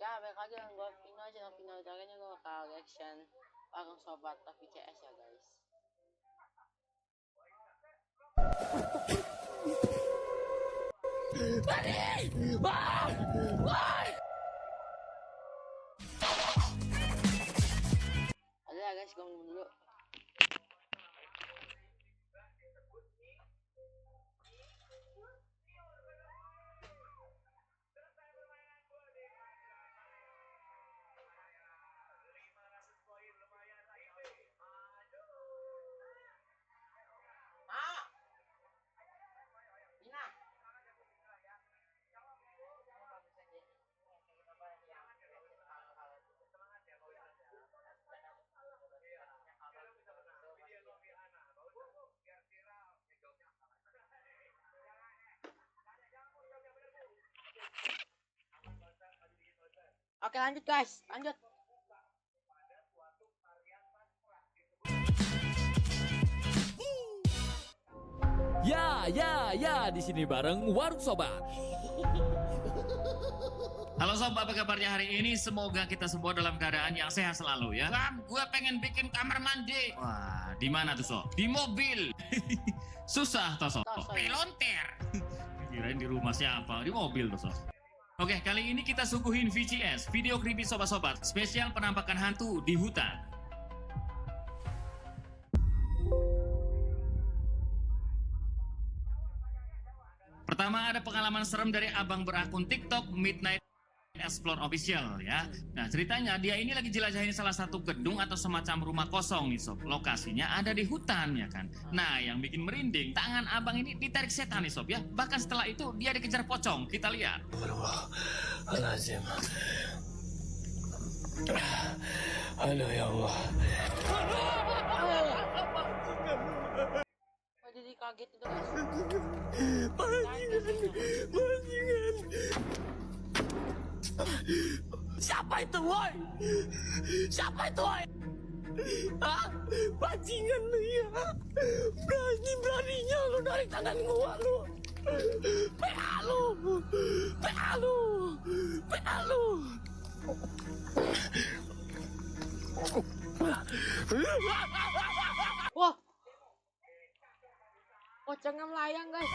Ya, balik lagi dengan gue Vino, channel Vino. Caranya gue bakal reaction bareng sobat tapi CS ya guys. Ada ya guys, gue minum dulu. Oke, lanjut guys, lanjut. Ya, di sini bareng Warung Sobat. Halo sob, apa kabarnya hari ini? Semoga kita semua dalam keadaan yang sehat selalu ya. Bang, gue pengen bikin kamar mandi. Wah, di mana tuh sob? Di mobil. Susah toh sob. Pelonter. Kirain di rumah siapa? Di mobil tuh sob. Oke, kali ini kita suguhin VCS, video creepy sobat-sobat, spesial penampakan hantu di hutan. Pertama ada pengalaman serem dari abang berakun TikTok Midnight Explore Official ya. Nah ceritanya dia ini lagi jelajahin salah satu gedung atau semacam rumah kosong nih sob. Lokasinya ada di hutan ya kan. Nah yang bikin merinding tangan abang ini ditarik setan nih sob ya. Bahkan setelah itu dia dikejar pocong. Kita lihat. Astagfirullahaladzim. Aduh ya Allah. Jadi kaget itu guys. Bajingan. Siapa itu woi? Siapa itu woi? Hah? Bajingan lu ya. Beraninya lu dari tangan gua lu. PA lu. PA lu. PA lu. Wah, pocongnya melayang guys.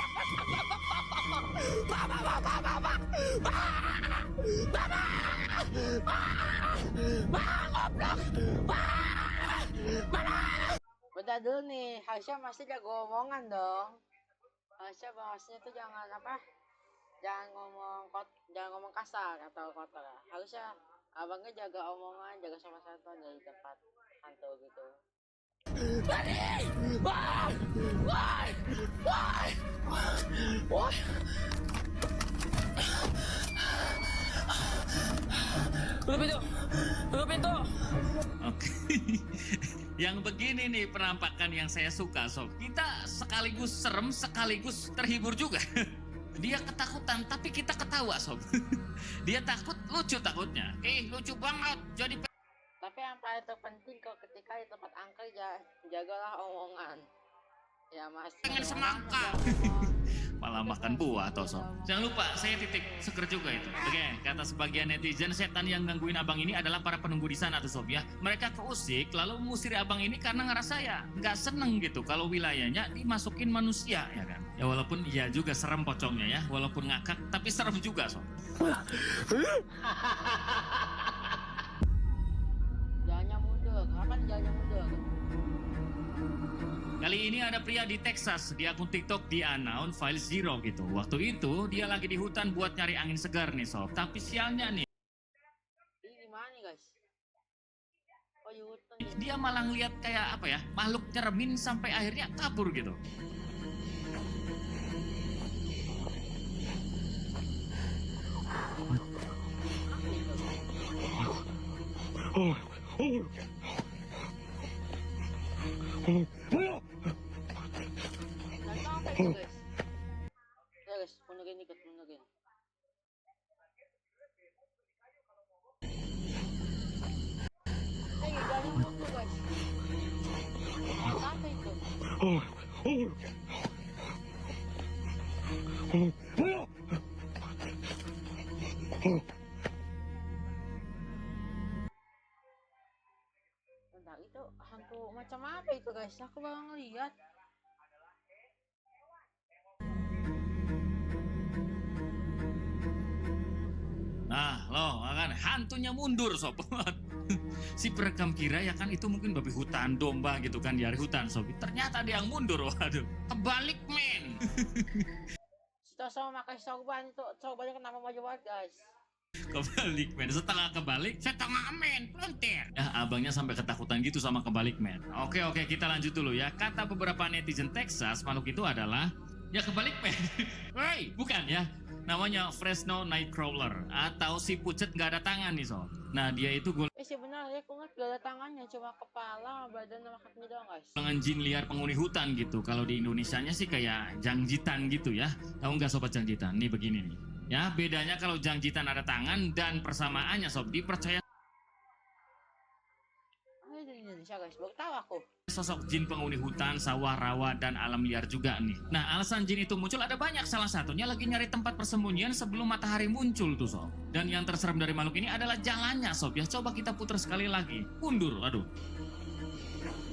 Bentar dulu nih, harusnya masih jago omongan dong. Harusnya bahasnya tuh jangan apa? Jangan ngomong kasar atau kotor ya. Harusnya abangnya jaga omongan, jaga sopan santun dari tempat hantu gitu. Tutup pintu. Oke. Yang begini nih penampakan yang saya suka sob. Kita sekaligus serem sekaligus terhibur juga. Dia ketakutan tapi kita ketawa sob. Dia takut lucu takutnya. Lucu banget jadi. Tapi yang paling terpenting kok ketika di tempat angker jagalah omongan. Ya mas. Pengen semangka. Malah makan buah toh sob. Jangan lupa saya titik seger juga itu. Oke, kata sebagian netizen setan yang gangguin abang ini adalah para penunggu di sana tuh sob ya. Mereka keusik lalu mengusir abang ini karena ngerasa ya nggak seneng gitu kalau wilayahnya dimasukin manusia ya kan. Ya walaupun ya juga serem pocongnya ya, walaupun ngakak tapi serem juga sob. Jalannya mundur, kapan jalannya mundur? Kali ini ada pria di Texas di akun TikTok di unknown file zero gitu. Waktu itu dia lagi di hutan buat nyari angin segar nih sob. Tapi sialnya nih. Ini gimana nih guys? Oh di hutan. Dia malah ngeliat kayak apa ya makhluk nyeremin sampai akhirnya kabur gitu. Nggak tahu apa itu guys. Ya guys, mundurin dikit, mundurin. Jalannya mundur guys. Apa itu? Macam apa itu guys? Aku baru ngeliat. Nah, loh, kan hantunya mundur sob. Si perekam kira ya kan itu mungkin babi hutan, domba gitu kan di hutan sob. Ternyata dia yang mundur, waduh. Kebalik men. Si Toso makai sorban itu, sorbannya kenapa maju banget guys? Kebalik men, setengah kebalik, setengah men, lonter. Ya abangnya sampai ketakutan gitu sama kebalik men. Oke, kita lanjut dulu ya. Kata beberapa netizen Texas, makhluk itu adalah ya kebalik men. Woi, bukan ya. Namanya Fresno Nightcrawler atau si pucet nggak ada tangan nih sob. Nah dia itu Sih benar ya, aku ngeliat gak ada tangannya, cuma kepala, badan, sama kakinya doang guys. golongan jin liar penghuni hutan gitu. Kalau di Indonesianya sih kayak jangjitan gitu ya. Tahu nggak sobat jangjitan? Nih begini nih. Ya bedanya kalau jangjitan ada tangan dan persamaannya sob dipercaya Di Indonesia guys, baru tahu aku. sosok jin penghuni hutan, sawah, rawa, dan alam liar juga nih. Nah, alasan jin itu muncul ada banyak. Salah satunya lagi nyari tempat persembunyian sebelum matahari muncul tuh sob. Dan yang terserem dari makhluk ini adalah jalannya sob ya. Coba kita putar sekali lagi. Mundur, aduh.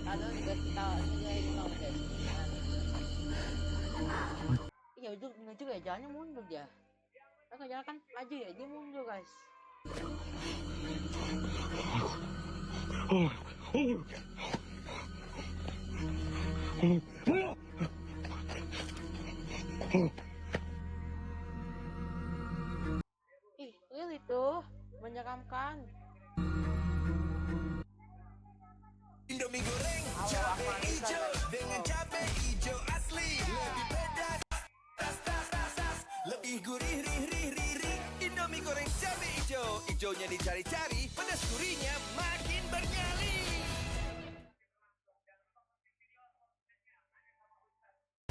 Aduh juga kita ini mau guys. Iya bener juga ya, jalannya mundur ya. Kan jalan kan maju ya, dia mundur guys. Ih, real itu menyeramkan. Indomie goreng cabe hijau dengan cabe hijau asli, lebih pedas, tas, lebih gurih, rih. Indomie goreng cabe hijau, hijaunya dicari-cari, pedas gurihnya makin bernyali.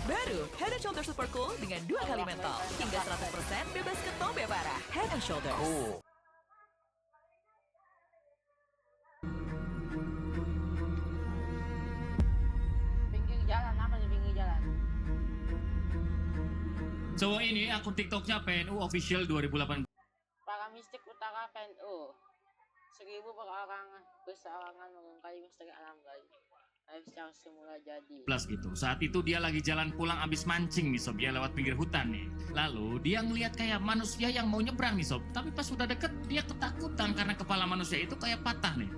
Baru Head and Shoulders Super Cool dengan 2 kali mentol hingga 100% bebas ketombe parah. Head and Shoulders. Pinggir jalan, apa nih pinggir jalan? Cowok ini akun TikToknya PNU Official 2018. Para mistik utara PNU. 1000 perorangan berseorangan mengungkap misteri alam gaib. Yang semula jadi. Plus gitu. Saat itu dia lagi jalan pulang abis mancing nih sob ya lewat pinggir hutan nih. Lalu dia ngeliat kayak manusia yang mau nyebrang nih sob. Tapi pas sudah deket dia ketakutan karena kepala manusia itu kayak patah nih.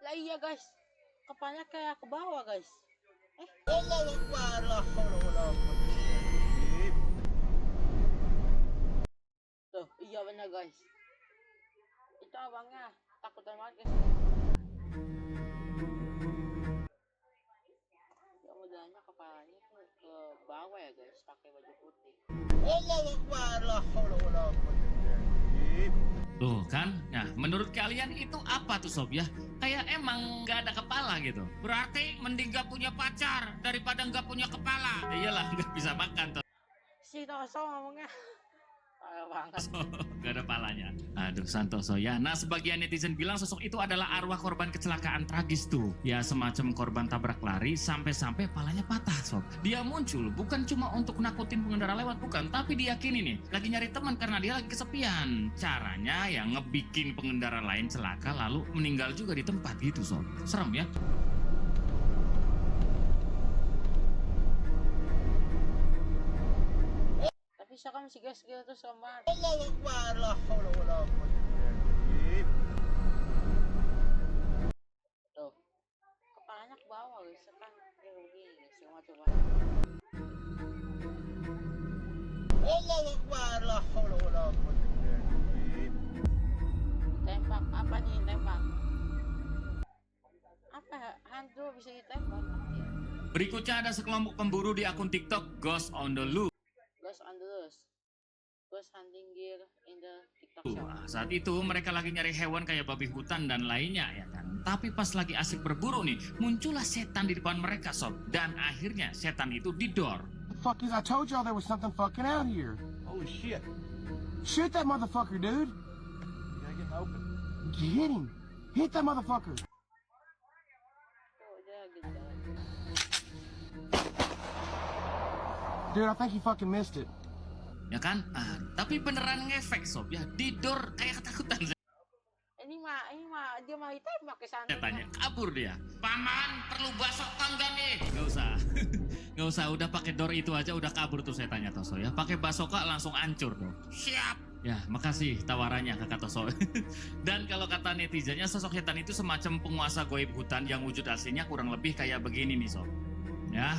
Lah iya guys, kepalanya kayak ke bawah guys. Allahu Akbar, la haula wala quwwata illa billah. Tuh, iya bener guys. Itu abangnya takutan banget guys. Ya mudahnya kepalanya tuh ke bawah ya guys, pakai baju putih. Allahu Akbar, la haula wala quwwata illa billah. Tuh kan, nah menurut kalian itu apa tuh sob ya? Kayak emang nggak ada kepala gitu. Berarti mending gak punya pacar daripada nggak punya kepala. Ya iyalah nggak bisa makan tuh. Si Toso ngomongnya parah banget. Gak ada palanya. Aduh Santoso ya. Nah sebagian netizen bilang sosok itu adalah arwah korban kecelakaan tragis tuh. Ya semacam korban tabrak lari sampai-sampai palanya patah sob. Dia muncul bukan cuma untuk nakutin pengendara lewat bukan. Tapi diyakini nih lagi nyari teman karena dia lagi kesepian. Caranya ya ngebikin pengendara lain celaka lalu meninggal juga di tempat gitu sob. Serem ya. Tapi serem sih guys, gitu tuh serem banget. Allahu Akbar, la haula wala quwwata illa billah. Tuh, kepalanya ke bawah guys, kan dia begini guys, semua coba. Allahu Akbar, la haula wala quwwata illa billah. Tembak apa nih tembak? Apa hantu bisa ditembak? Berikutnya ada sekelompok pemburu di akun TikTok Ghost on the Loose. Ghost on the loose. Ghost hunting gear in the TikTok shop. Saat itu mereka lagi nyari hewan kayak babi hutan dan lainnya ya kan. Tapi pas lagi asik berburu nih, muncullah setan di depan mereka sob. Dan akhirnya setan itu didor. fuck is? I told y'all there was something fucking out here. Holy shit. Shoot that motherfucker, dude. You gotta get open. Hit him. Hit that motherfucker. Tuh, dia gitu. Dude, I think you fucking missed it. Ya kan? Tapi beneran ngefek sob ya. Didor kayak ketakutan Ini mah dia mah ditembak ke sana. tanya. Kabur dia. Paman perlu basoka enggak nih? Nggak usah. Nggak usah, udah pakai dor itu aja udah kabur tuh setannya Toso ya. Pakai basoka langsung hancur dong. Siap. Ya, makasih tawarannya Kakak Toso. Dan kalau kata netizennya, sosok setan itu semacam penguasa goib hutan yang wujud aslinya kurang lebih kayak begini nih sob. Ya,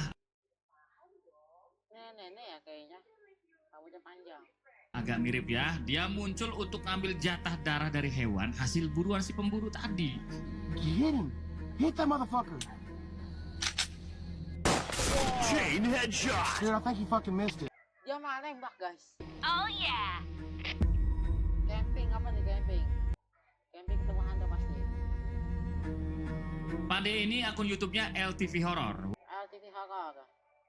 Nenek ya kayaknya. Rambutnya panjang. agak mirip ya. Dia muncul untuk ngambil jatah darah dari hewan hasil buruan si pemburu tadi. Hit him. Hit that motherfucker. Chain headshot. Dude, I think you fucking missed it. Dia mah nembak, guys. Oh yeah. Camping apa nih camping? Camping ketemu hantu pasti. Pade ini akun YouTube-nya LTV Horror. LTV horror.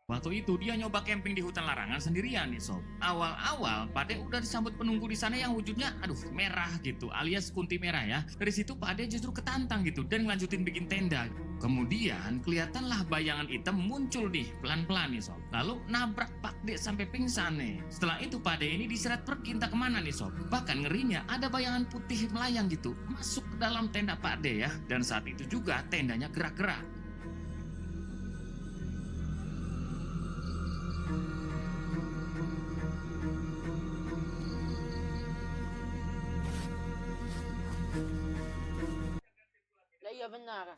Waktu itu dia nyoba camping di hutan larangan sendirian nih sob. Awal-awal Pade udah disambut penunggu di sana yang wujudnya merah gitu, alias kunti merah ya. Dari situ Pade justru ketantang gitu dan ngelanjutin bikin tenda. Kemudian kelihatanlah bayangan hitam muncul nih pelan-pelan nih sob. Lalu nabrak Pade sampai pingsan nih. Setelah itu Pade ini diseret pergi entah kemana nih sob. Bahkan ngerinya ada bayangan putih melayang gitu masuk ke dalam tenda Pade ya. Dan saat itu juga tendanya gerak-gerak. Lah iya benar.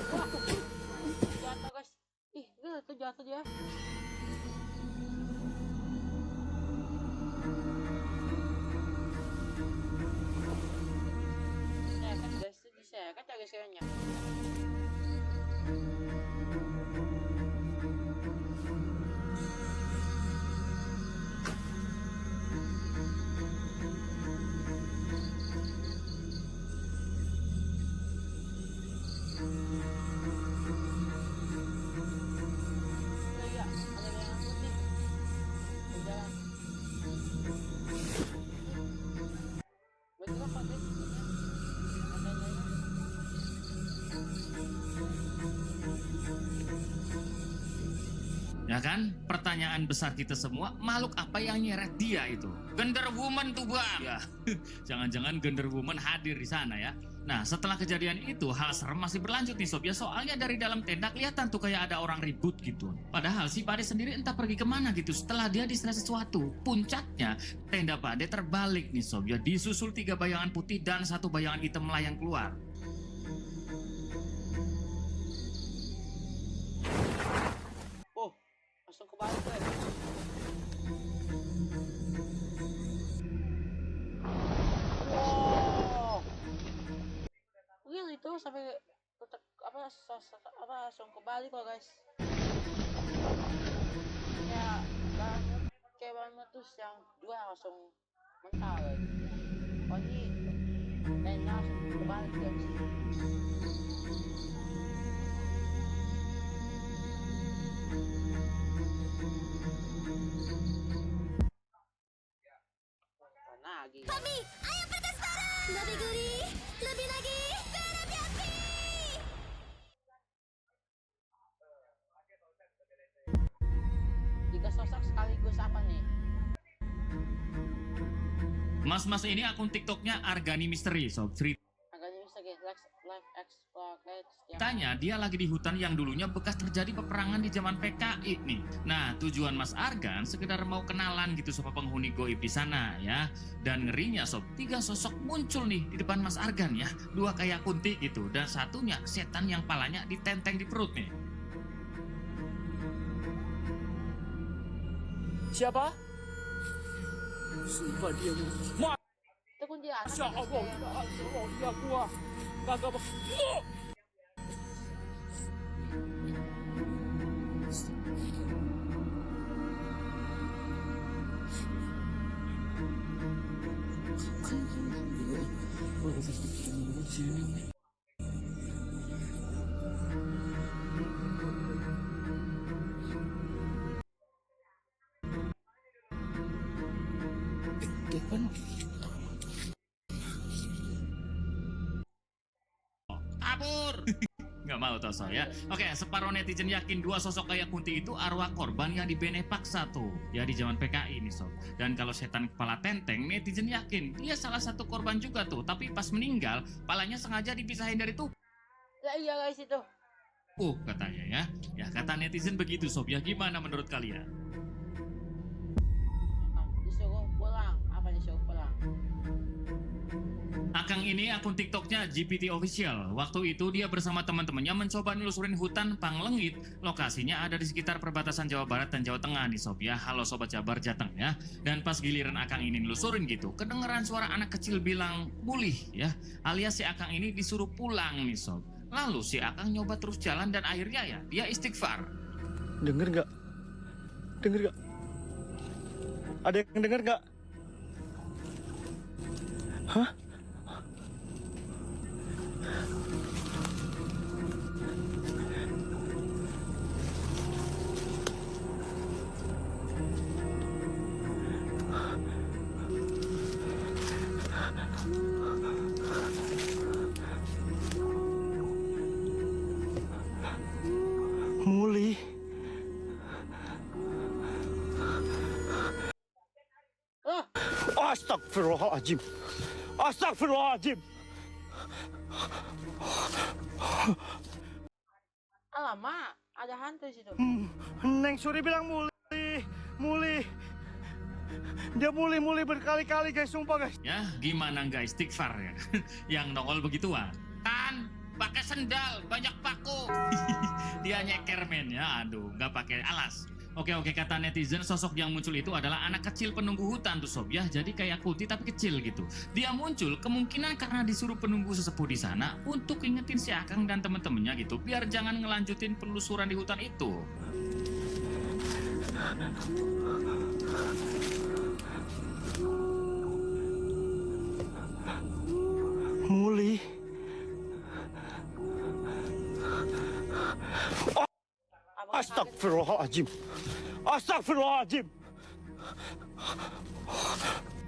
Wah, jatuh guys. Ih, gitu jatuh dia. Diseret guys, diseret ya guys kayaknya. Iya, ada yang putih. Udah. Betul apa guys? Adanya. Ya kan? Pertanyaan besar kita semua, makhluk apa yang nyeret dia itu? Gender Woman tuh bang. Ya, jangan-jangan Gender Woman hadir di sana ya. Nah, setelah kejadian itu, hal serem masih berlanjut nih sob ya. Soalnya dari dalam tenda kelihatan tuh kayak ada orang ribut gitu. Padahal si Pade sendiri entah pergi kemana gitu setelah dia diseret sesuatu. Puncaknya, tenda Pade terbalik nih sob ya. Disusul 3 bayangan putih dan 1 bayangan hitam melayang keluar. Oh, langsung kebalik guys. Wow. Real itu sampai langsung kebalik loh guys. Kayak meletus yang 2 langsung mental guys. Oh ini dan langsung kebalik guys. Lagi. Papi, ayo protes bareng! Lebih gurih, lebih lagi, berapi-api! Tiga sosok sekaligus apa nih? Mas-mas ini akun TikToknya Argani Misteri sob. Agak bisa guys, live explore Tanya, dia lagi di hutan yang dulunya bekas terjadi peperangan di zaman PKI nih. Nah, tujuan Mas Argan sekedar mau kenalan gitu sama penghuni goib di sana ya. Dan ngerinya sob, 3 sosok muncul nih di depan Mas Argan ya. 2 kayak kunti gitu dan satunya setan yang palanya ditenteng di perut nih. Siapa? Sumpah dia. Itu kuntilanak. Masya Allah, ya gua kagak Kabur. Nggak mau Toso ya. Oke, separuh netizen yakin dua sosok kayak Kunti itu arwah korban yang dibene paksa tuh. Ya di zaman PKI nih sob. Dan kalau setan kepala tenteng, netizen yakin dia salah satu korban juga tuh. Tapi pas meninggal, palanya sengaja dipisahin dari tubuh. Lah iya guys itu. Katanya ya. Ya kata netizen begitu sob. Ya gimana menurut kalian? Disuruh pulang. Apa disuruh pulang? Akang ini akun TikToknya GPT Official. Waktu itu dia bersama teman-temannya mencoba nelusurin hutan Panglengit. Lokasinya ada di sekitar perbatasan Jawa Barat dan Jawa Tengah nih sob ya. Halo sobat Jabar Jateng ya. Dan pas giliran Akang ini nelusurin gitu, kedengeran suara anak kecil bilang bulih ya. Alias si Akang ini disuruh pulang nih sob. Lalu si Akang nyoba terus jalan dan akhirnya ya dia istighfar. Denger nggak? Denger nggak? Ada yang denger nggak? Hah? Muli. Oh, Astagfirullahaladzim. Astagfirullahaladzim. alamak, ada hantu di situ. Neng Suri bilang muli. Muli. Dia muli berkali-kali guys, sumpah guys. Ya gimana nggak istighfar ya. Yang nongol begituan. Kan pakai sendal banyak paku. Dia nyeker men ya. Aduh nggak pakai alas. Oke kata netizen sosok yang muncul itu adalah anak kecil penunggu hutan tuh sob ya. Jadi kayak Kunti tapi kecil gitu. Dia muncul kemungkinan karena disuruh penunggu sesepuh di sana untuk ingetin si Akang dan temen-temennya gitu biar jangan ngelanjutin penelusuran di hutan itu. Muli. Abang kaget. Astagfirullahaladzim. Astagfirullahaladzim.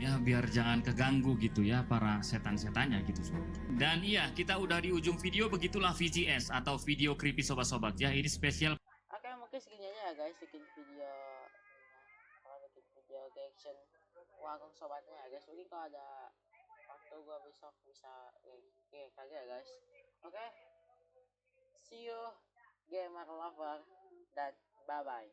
Ya biar jangan keganggu gitu ya para setan-setannya gitu sob. Dan iya kita udah di ujung video, begitulah VGS atau video creepy sobat-sobat ya. Ini spesial Oke, mungkin segini aja ya guys, bikin video reaction warung sobatnya ya guys. Mungkin kalau ada waktu gua besok bisa kagak ya guys. Oke, see you gamer lover dan bye bye.